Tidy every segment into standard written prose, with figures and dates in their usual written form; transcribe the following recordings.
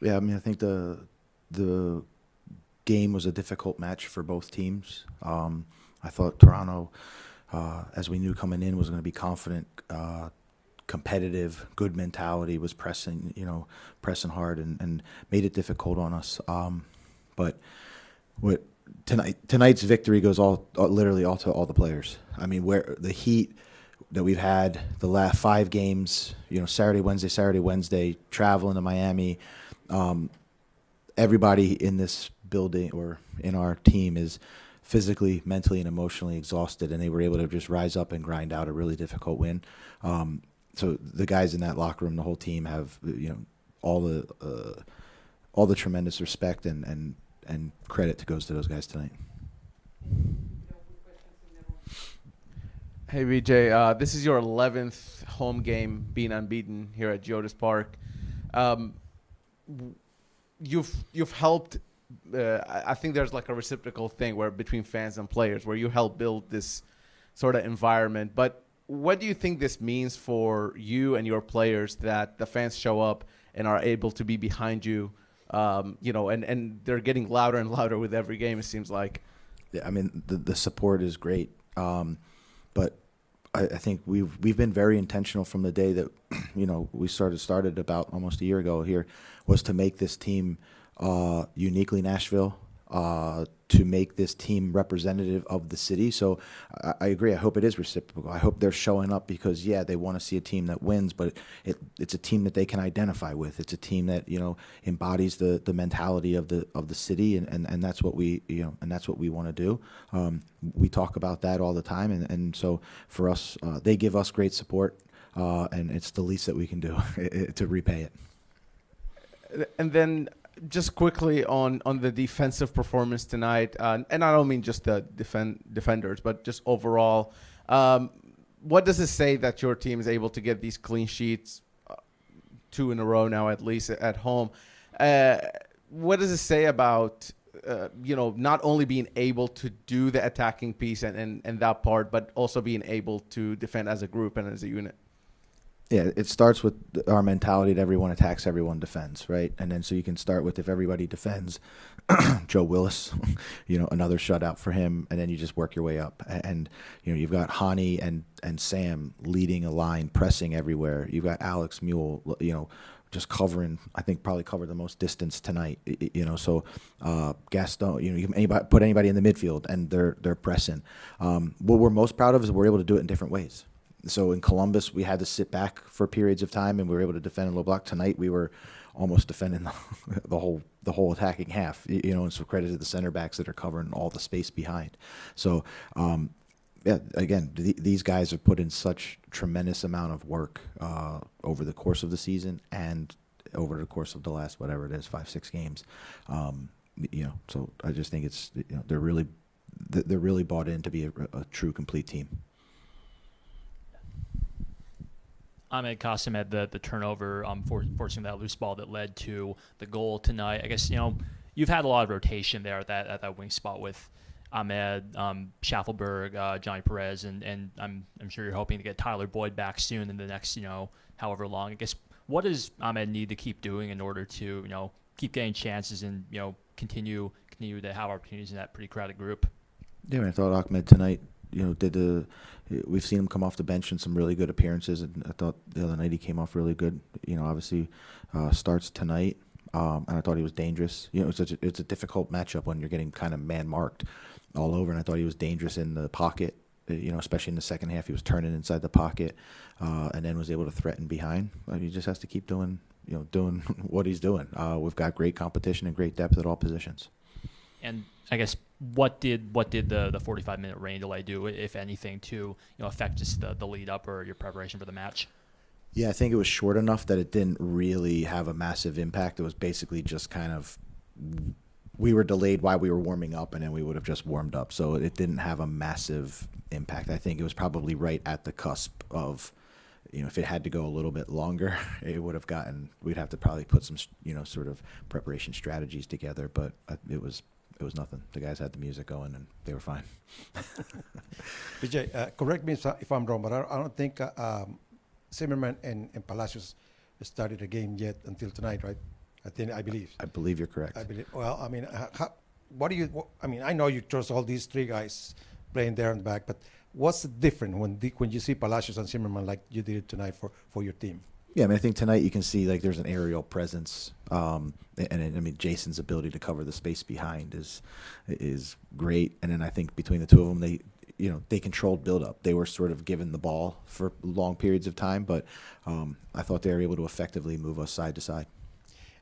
Yeah, I mean, I think the game was a difficult match for both teams. I thought Toronto, as we knew coming in, was going to be confident, competitive, good mentality, was pressing, pressing hard and made it difficult on us. But what tonight's victory goes literally all to all the players. I mean, where the heat that we've had the last 5 games, Saturday, Wednesday, traveling to Miami, everybody in this building or in our team is physically, mentally, and emotionally exhausted, and they were able to just rise up and grind out a really difficult win. So the guys in that locker room, the whole team, have all the tremendous respect and credit goes to those guys tonight. Hey BJ, this is your 11th home game being unbeaten here at Geodis Park. You've helped. I think there's like a reciprocal thing where between fans and players, where you help build this sort of environment. But what do you think this means for you and your players, that the fans show up and are able to be behind you, and they're getting louder and louder with every game, it seems like? Yeah, I mean, the support is great. But I think we've been very intentional from the day that we started about almost a year ago here, was to make this team uniquely Nashville, to make this team representative of the city. So I agree. I hope it is reciprocal. I hope they're showing up because, they want to see a team that wins, but it's a team that they can identify with. It's a team that embodies the mentality of the city, and that's what we and that's what we want to do. We talk about that all the time, and so for us, they give us great support, and it's the least that we can do to repay it. And then, just quickly on the defensive performance tonight, and I don't mean just the defenders, but just overall, what does it say that your team is able to get these clean sheets, 2 in a row now at least at home? What does it say about not only being able to do the attacking piece and that part, but also being able to defend as a group and as a unit? Yeah, it starts with our mentality that everyone attacks, everyone defends, right? And then so you can start with, if everybody defends, Joe Willis, another shutout for him, and then you just work your way up. And you've got Hani and Sam leading a line, pressing everywhere. You've got Alex Mule, just covering. I think probably covered the most distance tonight. So Gaston, you can put anybody in the midfield, and they're pressing. What we're most proud of is we're able to do it in different ways. So in Columbus, we had to sit back for periods of time, and we were able to defend in low block. Tonight, we were almost defending the whole attacking half. And so credit to the center backs that are covering all the space behind. So, again, these guys have put in such tremendous amount of work over the course of the season and over the course of the last 5-6 games. So I just think it's they're really bought in to be a true complete team. Ahmed Qasim had the turnover, forcing that loose ball that led to the goal tonight. I guess, you've had a lot of rotation there at that wing spot with Ahmed, Schaffelberg, Johnny Perez, and I'm sure you're hoping to get Tyler Boyd back soon in the next, however long. I guess, what does Ahmed need to keep doing in order to, keep getting chances and, continue to have opportunities in that pretty crowded group? Yeah, I thought Ahmed tonight, we've seen him come off the bench in some really good appearances, and I thought the other night he came off really good. Obviously starts tonight, and I thought he was dangerous. It's a difficult matchup when you're getting kind of man marked all over, and I thought he was dangerous in the pocket. Especially in the second half, he was turning inside the pocket, and then was able to threaten behind. He just has to keep doing what he's doing. We've got great competition and great depth at all positions. And I guess, what did the 45-minute rain delay do, if anything, to affect just the lead up or your preparation for the match? Yeah, I think it was short enough that it didn't really have a massive impact. It was basically just kind of, we were delayed while we were warming up, and then we would have just warmed up. So it didn't have a massive impact. I think it was probably right at the cusp of, if it had to go a little bit longer, we'd have to probably put some, sort of preparation strategies together. But it was nothing. The guys had the music going, and they were fine. BJ, correct me if I'm wrong, but I don't think Zimmerman and Palacios started the game yet until tonight, right? I believe. I believe you're correct. I believe. Well, I mean, what do you? I mean, I know you trust all these three guys playing there in the back, but what's different when you see Palacios and Zimmerman like you did tonight for your team? Yeah, I mean, I think tonight you can see like there's an aerial presence, and I mean Jason's ability to cover the space behind is great. And then I think between the two of them, they controlled build-up. They were sort of given the ball for long periods of time, but I thought they were able to effectively move us side to side.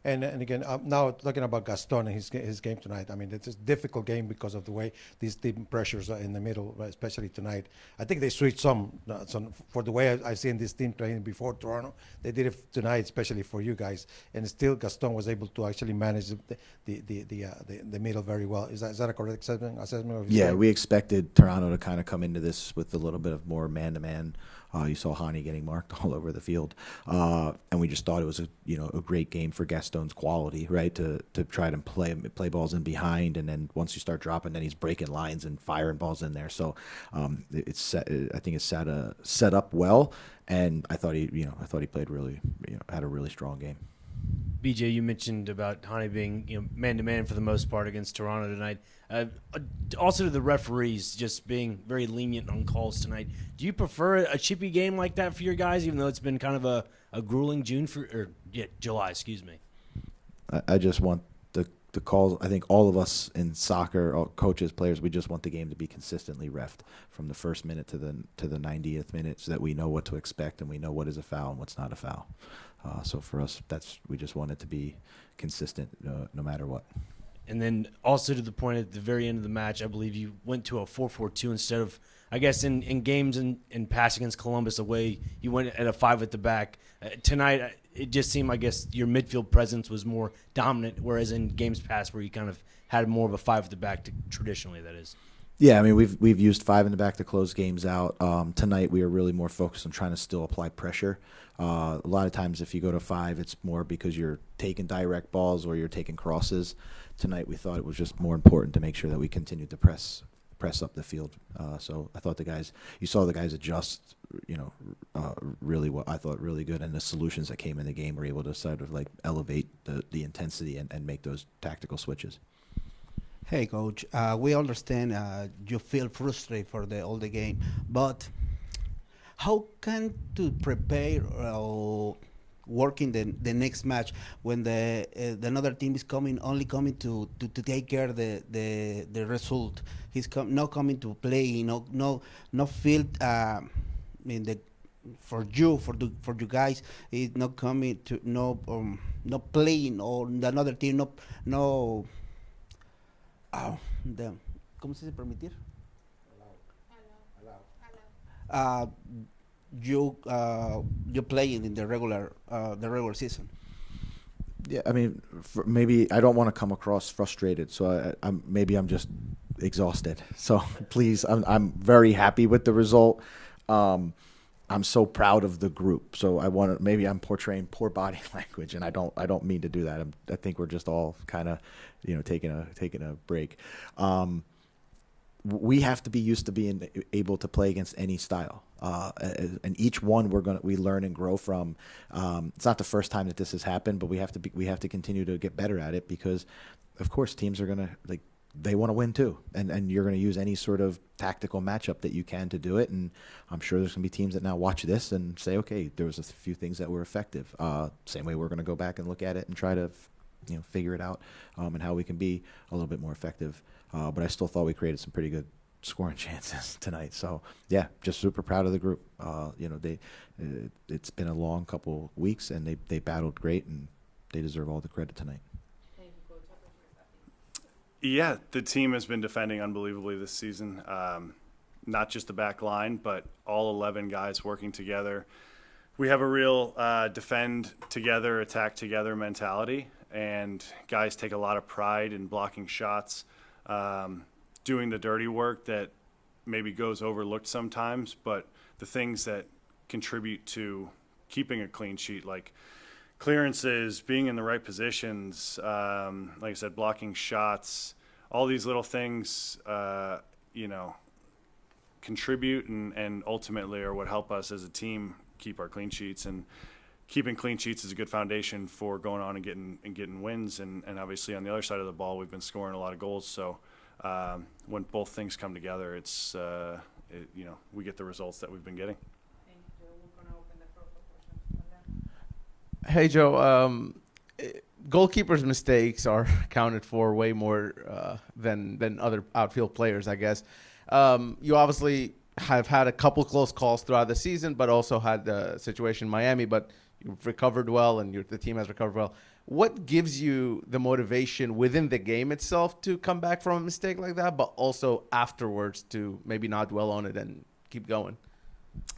And again, now talking about Gaston and his game tonight, I mean, it's a difficult game because of the way these team pressures are in the middle, especially tonight. I think they switched some for the way I've seen this team playing before Toronto. They did it tonight, especially for you guys. And still, Gaston was able to actually manage the middle very well. Is that a correct assessment of his game? We expected Toronto to kind of come into this with a little bit of more man-to-man. You saw Hani getting marked all over the field, and we just thought it was a great game for Gaston's quality, right? To try to play balls in behind, and then once you start dropping, then he's breaking lines and firing balls in there. So I think it's set up well, and I thought he played really, had a really strong game. BJ, you mentioned about Hani being man-to-man for the most part against Toronto tonight. Also to the referees just being very lenient on calls tonight. Do you prefer a chippy game like that for your guys, even though it's been kind of a grueling July, excuse me? I just want the calls. I think all of us in soccer, all coaches, players, we just want the game to be consistently reffed from the first minute to the 90th minute, so that we know what to expect and we know what is a foul and what's not a foul. So for us, we just want it to be consistent no matter what. And then also to the point at the very end of the match, I believe you went to a 4-4-2 instead of, I guess, in games in pass against Columbus away, you went at a 5 at the back. Tonight, it just seemed, I guess, your midfield presence was more dominant, whereas in games past where you kind of had more of a 5 at the back, traditionally, that is. Yeah, I mean, we've used 5 in the back to close games out. Tonight, we are really more focused on trying to still apply pressure. A lot of times, if you go to 5, it's more because you're taking direct balls or you're taking crosses. Tonight, we thought it was just more important to make sure that we continued to press up the field. So I thought you saw the guys adjust, really what I thought really good, and the solutions that came in the game were able to sort of like elevate the intensity and make those tactical switches. Hey, Coach. We understand you feel frustrated for all the game, but how can to prepare working the next match when the another team is only coming to take care of the result? He's not coming to play. No feel. For you guys, he's not coming to not playing, or another team no. ¿Cómo se dice permitir? You playing in the regular season. Yeah, I mean, maybe I don't want to come across frustrated, so I'm just exhausted. So please, I'm very happy with the result. I'm so proud of the group. So maybe I'm portraying poor body language, and I don't mean to do that. I think we're just all kind of, taking a break. We have to be used to being able to play against any style, and each one we learn and grow from. It's not the first time that this has happened, but we have to continue to get better at it, because, of course, teams are gonna they want to win too, and you're going to use any sort of tactical matchup that you can to do it. And I'm sure there's going to be teams that now watch this and say, okay, there was a few things that were effective. Same way we're going to go back and look at it and try to figure it out, and how we can be a little bit more effective. But I still thought we created some pretty good scoring chances tonight. So yeah, just super proud of the group. It's been a long couple weeks, and they battled great, and they deserve all the credit tonight. Yeah, the team has been defending unbelievably this season. Not just the back line, but all 11 guys working together. We have a real defend together, attack together mentality, and guys take a lot of pride in blocking shots, doing the dirty work that maybe goes overlooked sometimes, but the things that contribute to keeping a clean sheet, like clearances, being in the right positions, like I said, blocking shots, all these little things, contribute and ultimately are what help us as a team keep our clean sheets. And keeping clean sheets is a good foundation for going on and getting wins. And obviously on the other side of the ball, we've been scoring a lot of goals. So when both things come together, it's we get the results that we've been getting. Hey, Joe. Goalkeepers' mistakes are accounted for way more than other outfield players, I guess. You obviously have had a couple close calls throughout the season, but also had the situation in Miami, but you've recovered well and the team has recovered well. What gives you the motivation within the game itself to come back from a mistake like that, but also afterwards to maybe not dwell on it and keep going?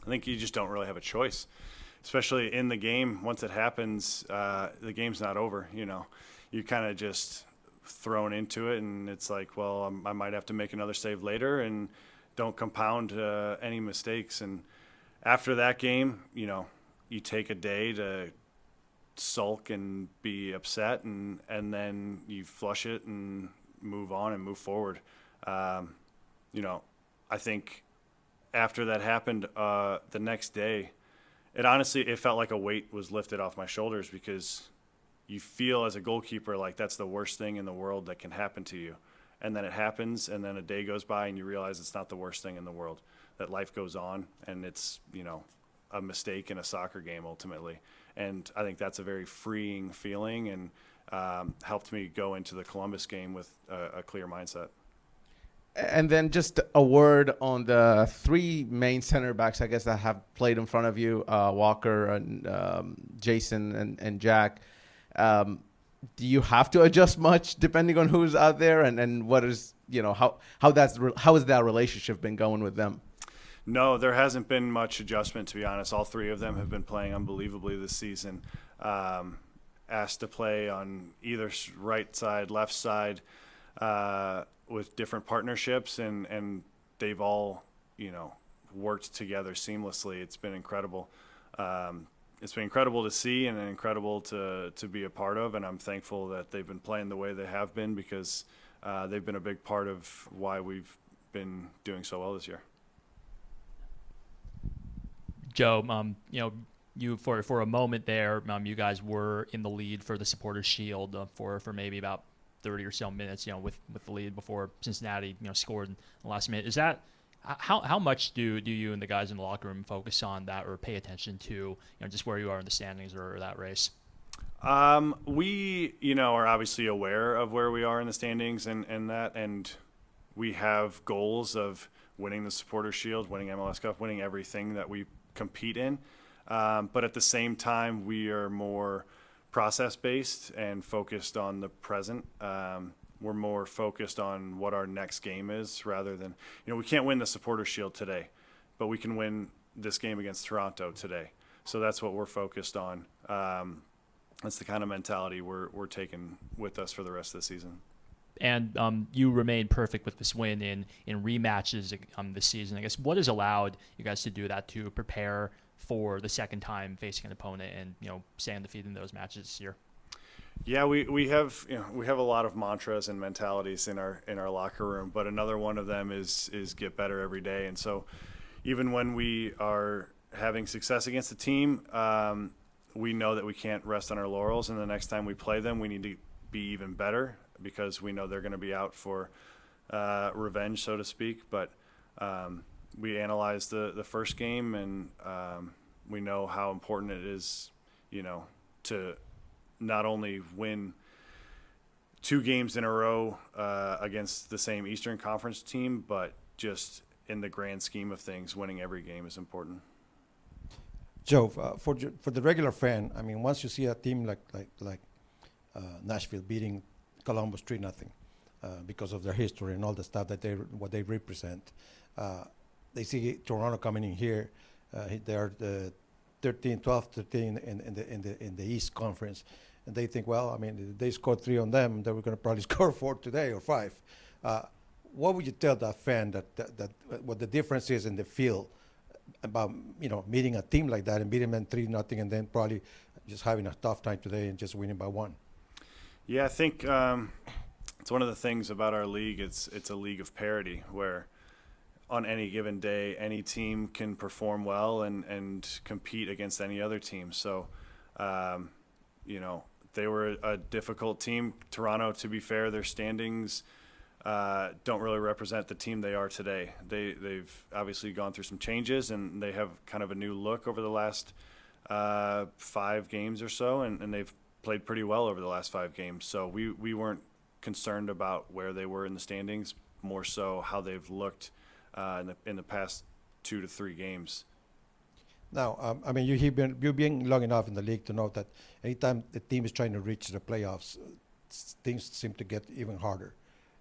I think you just don't really have a choice, especially in the game. Once it happens, the game's not over. You kind of just thrown into it, and it's like, well, I might have to make another save later, and don't compound any mistakes. And after that game, you take a day to sulk and be upset, and then you flush it and move on and move forward. I think after that happened, the next day, it felt like a weight was lifted off my shoulders, because you feel as a goalkeeper like that's the worst thing in the world that can happen to you. And then it happens, and then a day goes by and you realize it's not the worst thing in the world, that life goes on, and it's, a mistake in a soccer game ultimately. And I think that's a very freeing feeling, and helped me go into the Columbus game with a clear mindset. And then just a word on the three main center backs, I guess, that have played in front of you, Walker and Jason and Jack. Do you have to adjust much depending on who's out there, and what is, how has that relationship been going with them? No, there hasn't been much adjustment, to be honest. All three of them have been playing unbelievably this season. Asked to play on either right side, left side, with different partnerships, and they've all, worked together seamlessly. It's been incredible. It's been incredible to see and incredible to be a part of, and I'm thankful that they've been playing the way they have been, because they've been a big part of why we've been doing so well this year. Joe, you for a moment there, you guys were in the lead for the Supporters' Shield for maybe about 30 or so minutes, with the lead before Cincinnati, scored in the last minute. Is that how much do you and the guys in the locker room focus on that, or pay attention to, just where you are in the standings or that race? We, are obviously aware of where we are in the standings and that, and we have goals of winning the Supporters' Shield, winning MLS Cup, winning everything that we compete in. But at the same time, we are more process-based and focused on the present. We're more focused on what our next game is, rather than, we can't win the Supporters' Shield today, but we can win this game against Toronto today. So that's what we're focused on. That's the kind of mentality we're taking with us for the rest of the season. And you remain perfect with this win in rematches this season. I guess what has allowed you guys to do that, to prepare for the second time facing an opponent and stay undefeated in those matches this year? Yeah, we have a lot of mantras and mentalities in our locker room, but another one of them is get better every day. And so even when we are having success against a team, we know that we can't rest on our laurels, and the next time we play them, we need to be even better, because we know they're going to be out for revenge, so to speak. But we analyzed the first game, and we know how important it is, to not only win 2 games in a row against the same Eastern Conference team, but just in the grand scheme of things, winning every game is important. Joe, for the regular fan, I mean, once you see a team like Nashville beating Columbus 3-0, because of their history and all the stuff that what they represent, they see Toronto coming in here. They are the 13 in the East Conference, and they think, well, I mean, they scored 3 on them, they were going to probably score 4 today or 5. What would you tell that fan that what the difference is in the field about meeting a team like that and beating them 3-0, and then probably just having a tough time today and just winning by 1? Yeah, I think it's one of the things about our league. It's a league of parity, where on any given day, any team can perform well and compete against any other team. So You know, they were a difficult team. Toronto, to be fair, their standings don't really represent the team they are today. They've obviously gone through some changes, and they have kind of a new look over the last 5 games or so, and they've played pretty well over the last 5 games. So we weren't concerned about where they were in the standings, more so how they've looked in the past 2 to 3 games. Now, I mean, you've been long enough in the league to know that anytime the team is trying to reach the playoffs, things seem to get even harder.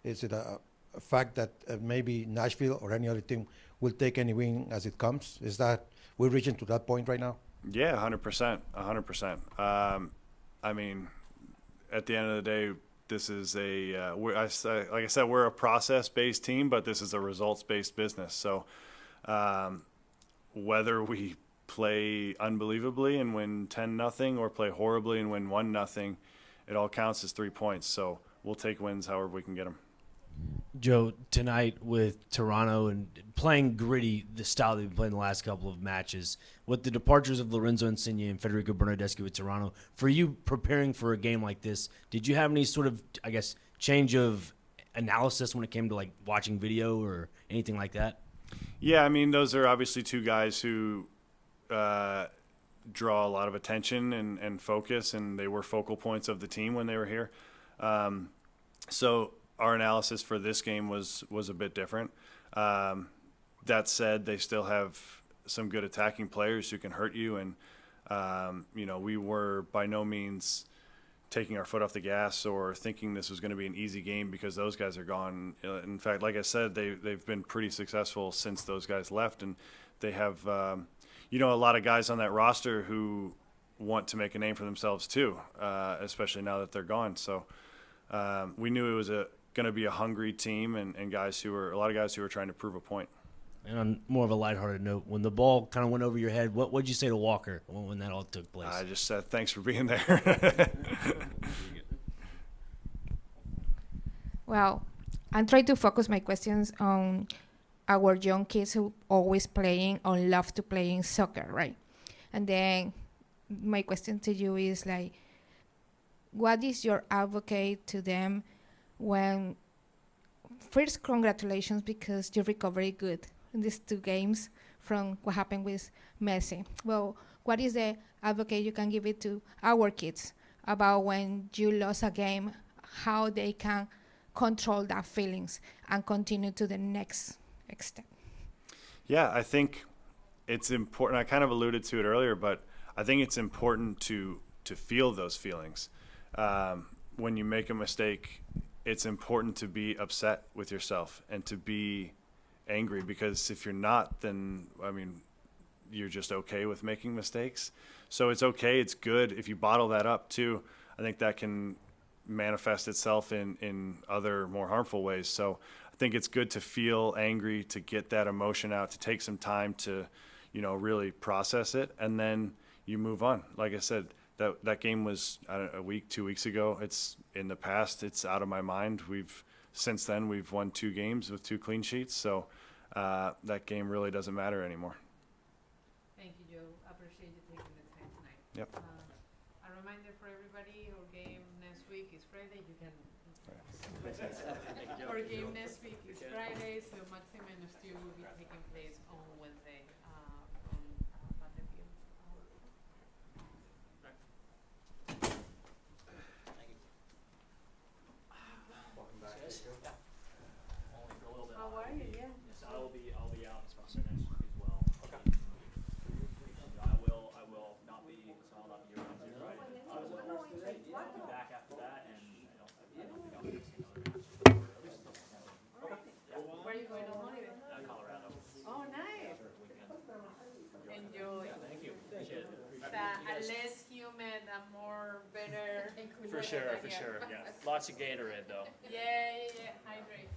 Is it a fact that maybe Nashville or any other team will take any win as it comes? Is that we're reaching to that point right now? Yeah, 100%, 100%. I mean, at the end of the day, this is like I said, we're a process-based team, but this is a results-based business. So whether we play unbelievably and win 10-0 or play horribly and win 1-0, it all counts as 3 points. So we'll take wins however we can get them. Joe, tonight with Toronto and playing gritty, the style they've been playing the last couple of matches, with the departures of Lorenzo Insigne and Federico Bernardeschi with Toronto, for you preparing for a game like this, did you have any sort of, I guess, change of analysis when it came to like watching video or anything like that? Yeah, I mean, those are obviously 2 guys who draw a lot of attention and focus, and they were focal points of the team when they were here. So our analysis for this game was a bit different. That said, they still have some good attacking players who can hurt you, and you know, we were by no means taking our foot off the gas or thinking this was going to be an easy game because those guys are gone. In fact, like I said, they've been pretty successful since those guys left, and they have you know, a lot of guys on that roster who want to make a name for themselves too, especially now that they're gone. So we knew it was going to be a hungry team and a lot of guys who were trying to prove a point. And on more of a lighthearted note, when the ball kind of went over your head, what did you say to Walker when that all took place? I just said, thanks for being there. Well, I'm trying to focus my questions on our young kids who always playing or love to play in soccer, right? And then my question to you is like, what is your advocate to them when, first, congratulations because you recovered good in these 2 games from what happened with Messi. Well, what is the advocate you can give it to our kids about when you lost a game, how they can control that feelings and continue to the next extent? Yeah, I think it's important. I kind of alluded to it earlier, but I think it's important to feel those feelings. When you make a mistake, it's important to be upset with yourself and to be angry, because if you're not, then, I mean, you're just okay with making mistakes. So it's okay. It's good. If you bottle that up too, I think that can manifest itself in other more harmful ways. So I think it's good to feel angry, to get that emotion out, to take some time to, you know, really process it, and then you move on. Like I said, that game was a week, 2 weeks ago. It's in the past. It's out of my mind. Since then we've won 2 games with 2 clean sheets. So that game really doesn't matter anymore. Thank you, Joe. Appreciate you taking the time tonight. Yep. A reminder for everybody, our game next week is Friday. You can. Our game next week is Friday, so Maxi minus 2 will be taking place on Wednesday from Vanderbilt. How are you? Yeah. Yes, I'll be out next week as well. Okay. I will not be here on Friday. I will be back after that, and I don't think I'll miss another match. Where are you going on holiday? Colorado. Oh, nice. Enjoy. Thank you. Appreciate it. A less humid and more better. For sure. Yes. Lots of Gatorade though. Yeah. Hydrate.